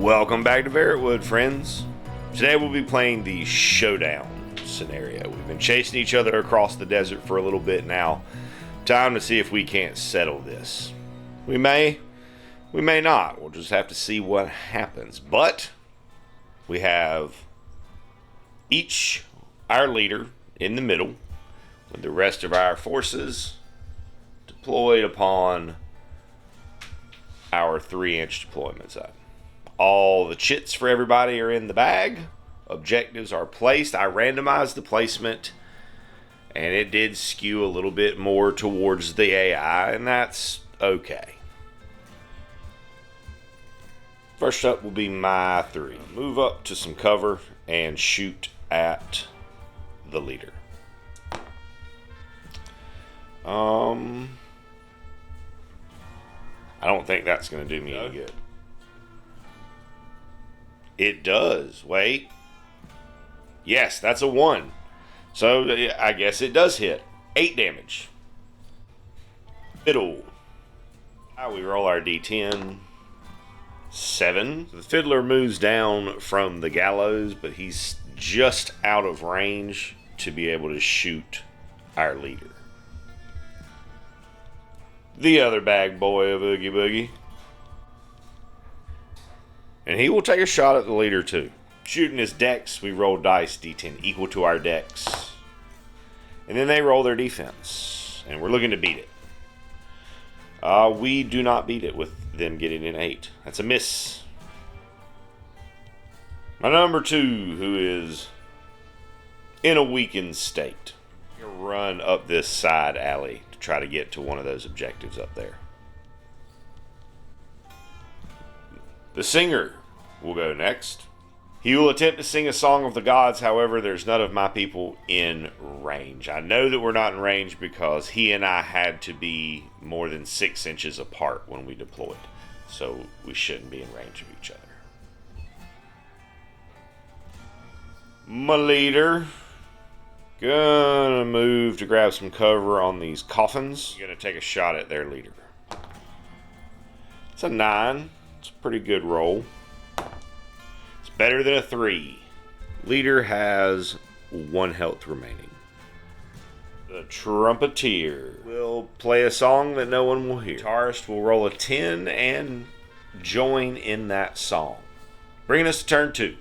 Welcome back to Verrotwood, friends. Today we'll be playing the Showdown scenario. We've been chasing each other across the desert for a little bit now. Time to see if we can't settle this. We may not. We'll just have to see what happens. But we have each our leader in the middle with the rest of our forces deployed upon our 3-inch deployment side. All the chits for everybody are in the bag. Objectives are placed. I randomized the placement, and it did skew a little bit more towards the AI, and that's okay. First up will be my 3. Move up to some cover and shoot at the leader. I don't think that's going to do me any good. It does. Wait. Yes, that's a 1. So I guess it does hit. 8 damage. Fiddle. We roll our D10. 7. The fiddler moves down from the gallows, but he's just out of range to be able to shoot our leader. The other bag boy of Oogie Boogie. And he will take a shot at the leader too. Shooting his dex, we roll dice D10 equal to our dex. And then they roll their defense. And we're looking to beat it. We do not beat it with them getting an 8. That's a miss. My number 2, who is in a weakened state. Run up this side alley to try to get to one of those objectives up there. The singer will go next. He will attempt to sing a song of the gods. However, there's none of my people in range. I know that we're not in range because he and I had to be more than 6 inches apart when we deployed. So we shouldn't be in range of each other. My leader gonna move to grab some cover on these coffins. Gonna take a shot at their leader. It's a 9. It's a pretty good roll. It's better than a 3. Leader has 1 health remaining. The trumpeter will play a song that no one will hear. Guitarist will roll a 10 and join in that song. Bringing us to turn 2.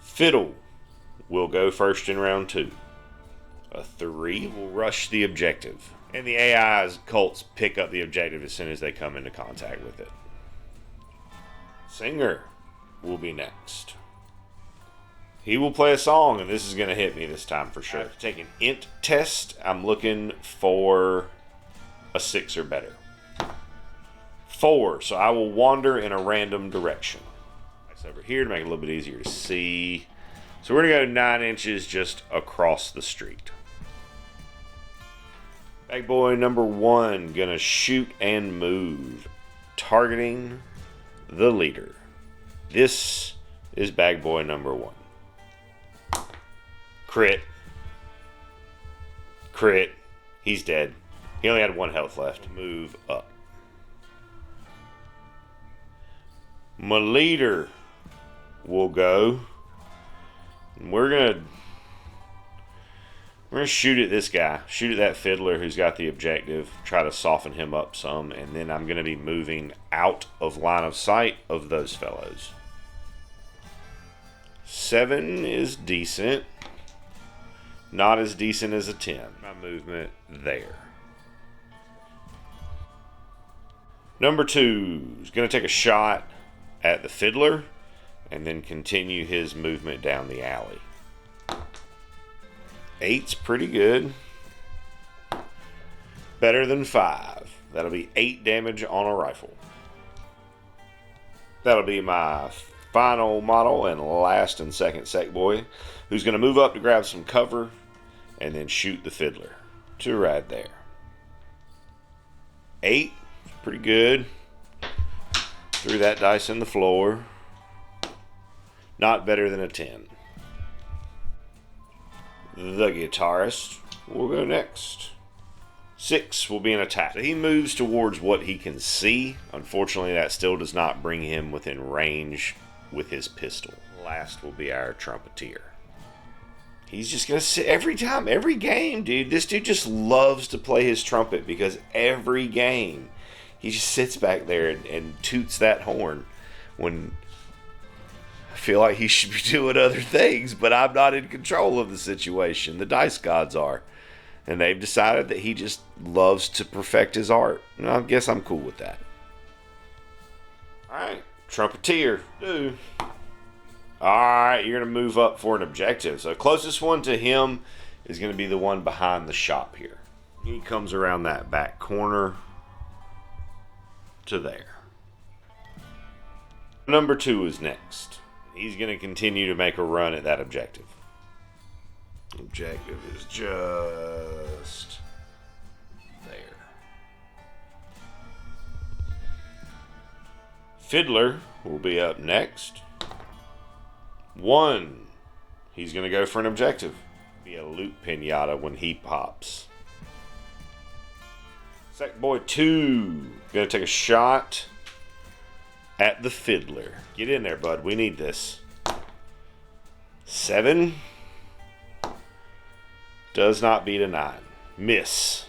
Fiddle will go first in round 2. A 3 will rush the objective. And the AI's cults pick up the objective as soon as they come into contact with it. Singer will be next. He will play a song, and this is going to hit me this time for sure. I have to take an int test. I'm looking for a 6 or better. 4, so I will wander in a random direction. Over here to make it a little bit easier to see. So we're going to go 9 inches just across the street. Bag boy number 1 going to shoot and move, targeting the leader. This is bag boy number 1. Crit. Crit. He's dead. He only had 1 health left. Move up. My leader will go. And we're gonna shoot at this guy. Shoot at that fiddler who's got the objective. Try to soften him up some, and then I'm gonna be moving out of line of sight of those fellows. 7 is decent. Not as decent as a 10. My movement there. Number 2 is gonna take a shot at the fiddler and then continue his movement down the alley. 8's pretty good. Better than 5. That'll be 8 damage on a rifle. That'll be my final model and last and second sec boy, who's going to move up to grab some cover and then shoot the fiddler to right there. 8, pretty good. Threw that dice in the floor. Not better than a 10. The guitarist will go next. 6 will be an attack. So he moves towards what he can see. Unfortunately, that still does not bring him within range with his pistol. Last will be our trumpeter. He's just going to sit every time, every game, dude. This dude just loves to play his trumpet because every game he just sits back there and toots that horn when I feel like he should be doing other things, but I'm not in control of the situation. The dice gods are. And they've decided that he just loves to perfect his art. And I guess I'm cool with that. Alright, trumpeter. Dude. Alright, you're going to move up for an objective. So the closest one to him is going to be the one behind the shop here. He comes around that back corner to there. Number 2 is next. He's going to continue to make a run at that objective. Objective is just there. Fiddler will be up next. 1. He's going to go for an objective. Be a loot pinata when he pops. Sackboy 2. Going to take a shot at the Fiddler. Get in there, bud. We need this. 7. Does not beat a 9. Miss.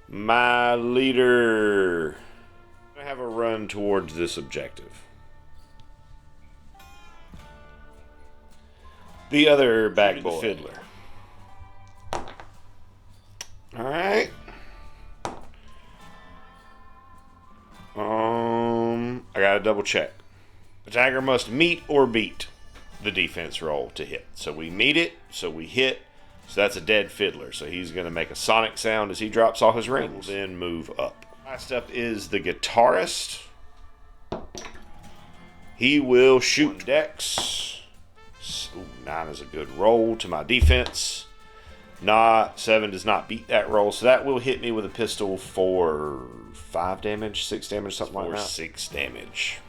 My leader. I have a run towards this objective. The other bag boy. Fiddler. Alright. I gotta double check. Attacker must meet or beat the defense roll to hit. So we meet it, so we hit. So that's a dead Fiddler. So he's going to make a sonic sound as he drops all his rings. We'll then move up. Last up is the guitarist. He will shoot Dex. Ooh, 9 is a good roll to my defense. 7 does not beat that roll. So that will hit me with a pistol for 5 damage, 6 damage, something like that. 6 damage.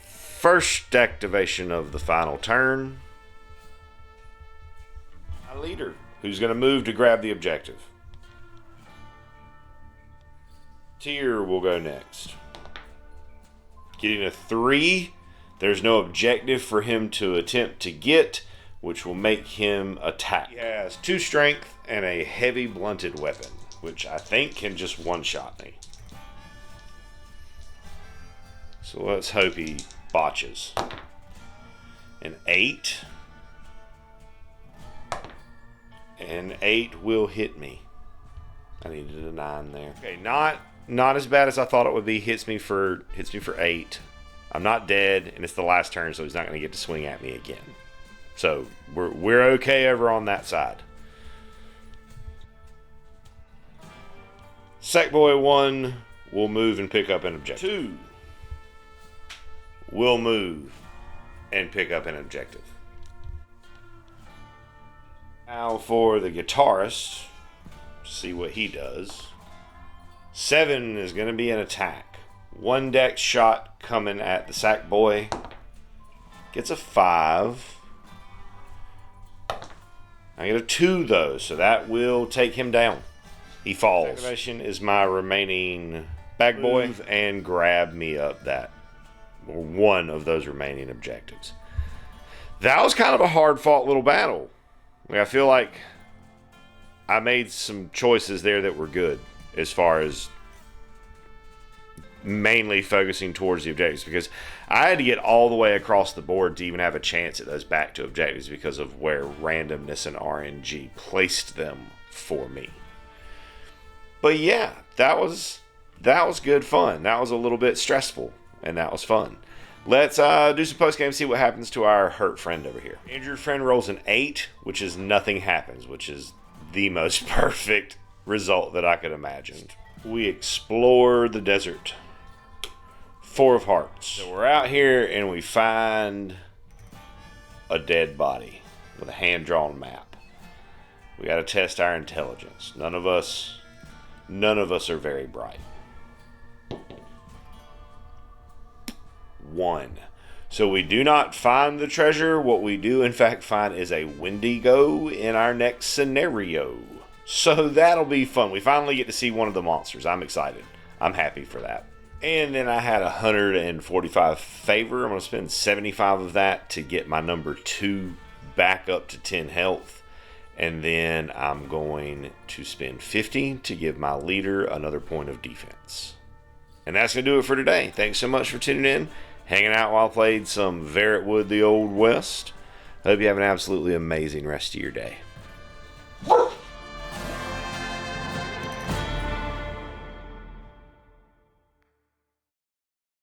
First activation of the final turn. My leader, who's going to move to grab the objective. Tier will go next. Getting a 3. There's no objective for him to attempt to get, which will make him attack. He has 2 strength and a heavy blunted weapon, which I think can just one-shot me. So let's hope he botches. An 8. An 8 will hit me. I needed a 9 there. Okay, not as bad as I thought it would be. Hits me for 8. I'm not dead, and it's the last turn, so he's not going to get to swing at me again. So we're okay over on that side. Sackboy 1 will move and pick up an objective. 2 will move and pick up an objective. Now for the guitarist, see what he does. 7 is going to be an attack. 1 dex shot coming at the Sackboy. Gets a 5. I get a 2 though, so that will take him down. He falls. Activation is my remaining bag boy and grab me up that, or one of those remaining objectives. That was kind of a hard fought little battle. I feel like I made some choices there that were good as far as mainly focusing towards the objectives, because I had to get all the way across the board to even have a chance at those back to objectives because of where randomness and RNG placed them for me. But yeah, that was good fun. That was a little bit stressful, and that was fun. Let's do some post game, see what happens to our hurt friend over here. Injured friend rolls an 8, which is nothing happens, which is the most perfect result that I could imagine. We explore the desert. 4 of hearts. So we're out here and we find a dead body with a hand-drawn map. We got to test our intelligence. None of us are very bright. 1. So we do not find the treasure. What we do, in fact, find is a Wendigo in our next scenario. So that'll be fun. We finally get to see one of the monsters. I'm excited. I'm happy for that. And then I had 145 favor. I'm going to spend 75 of that to get my number 2 back up to 10 health. And then I'm going to spend 50 to give my leader another point of defense. And that's going to do it for today. Thanks so much for tuning in, hanging out while I played some Verrotwood the Old West. I hope you have an absolutely amazing rest of your day.